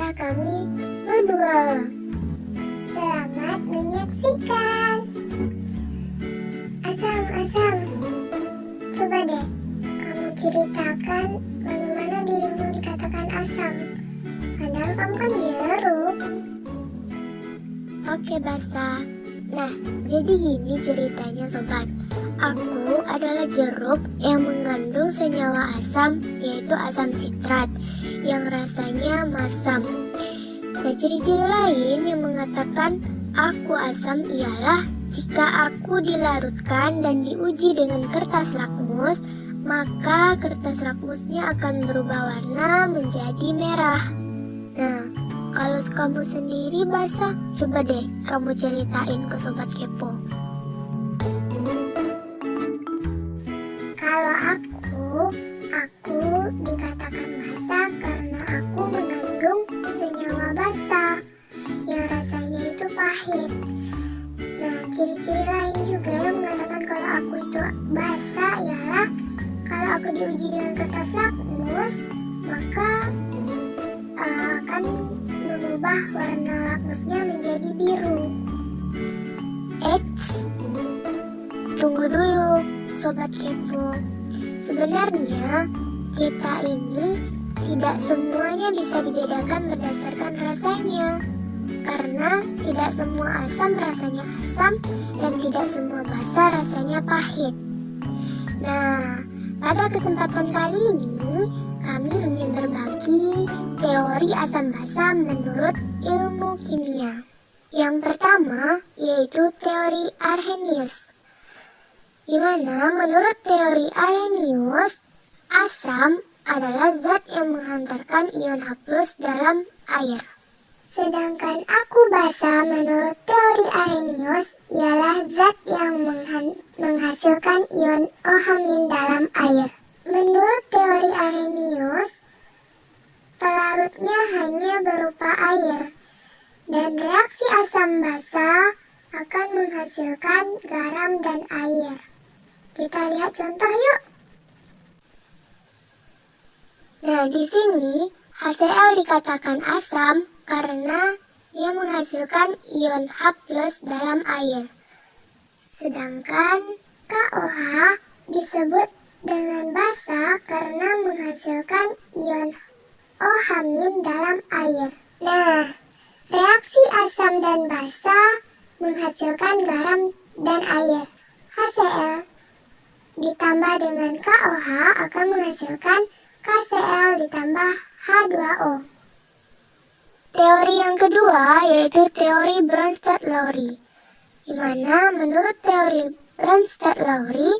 kisah kami berdua. Selamat menyaksikan. Asam, coba deh kamu ceritakan bagaimana dirimu dikatakan asam. Padahal kamu kan jeruk. Oke, Basa. Nah, jadi gini ceritanya sobat. Aku adalah jeruk yang mengandung senyawa asam, yaitu asam sitrat, yang rasanya masam. Nah, ciri-ciri lain yang mengatakan aku asam ialah jika aku dilarutkan dan diuji dengan kertas lakmus, maka kertas lakmusnya akan berubah warna menjadi merah. Nah, kalau kamu sendiri Basa, coba deh kamu ceritain ke Sobat Kepo. Kalau aku dikatakan basa karena aku mengandung senyawa basa yang rasanya itu pahit. Nah, ciri-ciri lain juga yang mengatakan kalau aku itu basa ialah kalau aku diuji dengan kertas lakmus, maka akan mengubah warna lakmusnya menjadi biru. Eits, tunggu dulu Sobat Kepo. Sebenarnya kita ini tidak semuanya bisa dibedakan berdasarkan rasanya, karena tidak semua asam rasanya asam dan tidak semua basa rasanya pahit. Nah, pada kesempatan kali ini kami ingin berbagi teori asam basa menurut ilmu kimia. Yang pertama yaitu teori Arrhenius, di mana menurut teori Arrhenius, asam adalah zat yang menghantarkan ion H+ dalam air. Sedangkan aku basa menurut teori Arrhenius ialah zat yang menghasilkan ion OH- dalam air. Menurut teori Arrhenius, pelarutnya hanya berupa air, dan reaksi asam basa akan menghasilkan garam dan air. Kita lihat contoh yuk. Nah, di sini HCl dikatakan asam karena ia menghasilkan ion H+ dalam air. Sedangkan KOH disebut dengan basa karena menghasilkan ion OH- dalam air. Nah, reaksi asam dan basa menghasilkan garam dan air. HCl ditambah dengan KOH akan menghasilkan KCl ditambah H2O. Teori yang kedua yaitu teori Bronsted-Lowry, di mana menurut teori Bronsted-Lowry,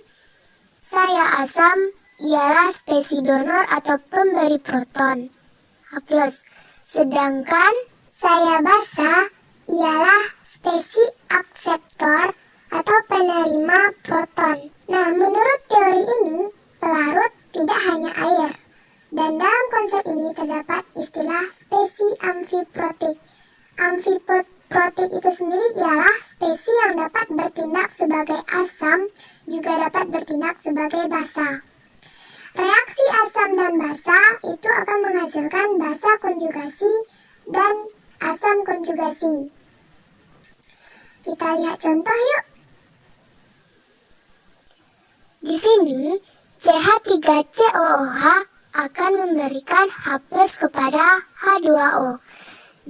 saya asam ialah spesies donor atau pemberi proton H+, sedangkan saya basa ialah spesies akseptor atau penerima proton. Nah, menurut teori ini, pelarut tidak hanya air, dan dalam konsep ini terdapat istilah spesies amfiprotik. Amfiprotik itu sendiri ialah spesies yang dapat bertindak sebagai asam, juga dapat bertindak sebagai basa. Reaksi asam dan basa itu akan menghasilkan basa konjugasi dan asam konjugasi. Kita lihat contoh yuk. Di sini CH3COOH akan memberikan H+ kepada H2O.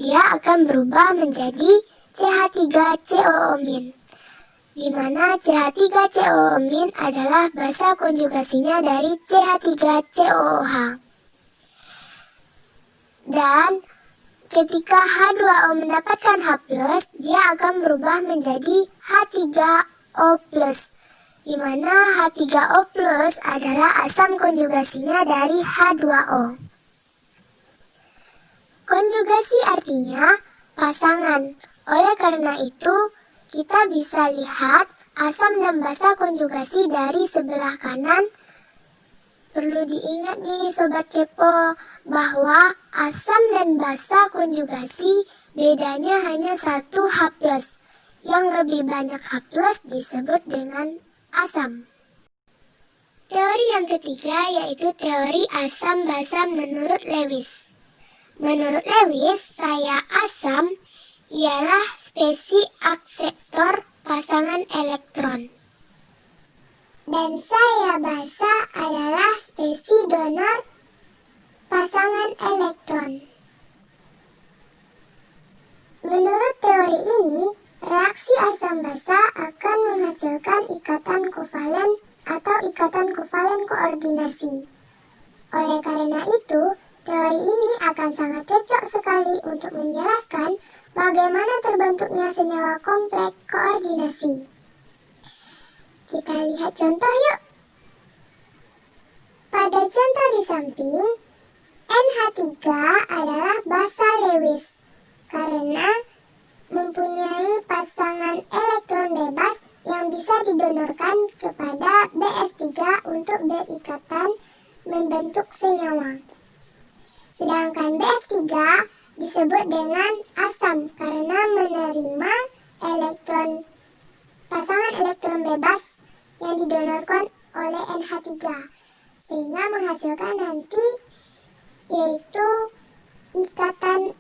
Dia akan berubah menjadi CH3COO-, di mana CH3COO- adalah basa konjugasinya dari CH3COOH. Dan ketika H2O mendapatkan H+, dia akan berubah menjadi H3O+, di mana H3O+ adalah asam konjugasinya dari H2O. Konjugasi artinya pasangan. Oleh karena itu, kita bisa lihat asam dan basa konjugasi dari sebelah kanan. Perlu diingat nih Sobat Kepo, bahwa asam dan basa konjugasi bedanya hanya satu H+. Yang lebih banyak H+ disebut dengan asam. Teori yang ketiga yaitu teori asam basa menurut Lewis. Menurut Lewis, saya asam ialah spesies akseptor pasangan elektron. Dan saya basa adalah spesies donor pasangan elektron. Menurut teori ini, reaksi asam basa akan menghasilkan ikatan kovalen atau ikatan kovalen koordinasi. Oleh karena itu, teori ini akan sangat cocok sekali untuk menjelaskan bagaimana terbentuknya senyawa kompleks koordinasi. Kita lihat contoh yuk. Pada contoh di samping, NH3 adalah basa Lewis karena mempunyai pasangan elektron bebas yang bisa didonorkan kepada Bs3 untuk berikatan membentuk senyawa. Sedangkan Bf3 disebut dengan asam karena menerima pasangan elektron bebas yang didonorkan oleh NH3 sehingga menghasilkan nanti yaitu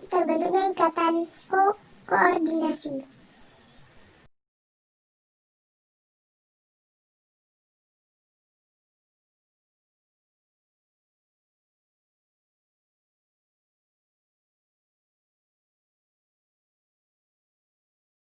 terbentuknya ikatan koordinasi.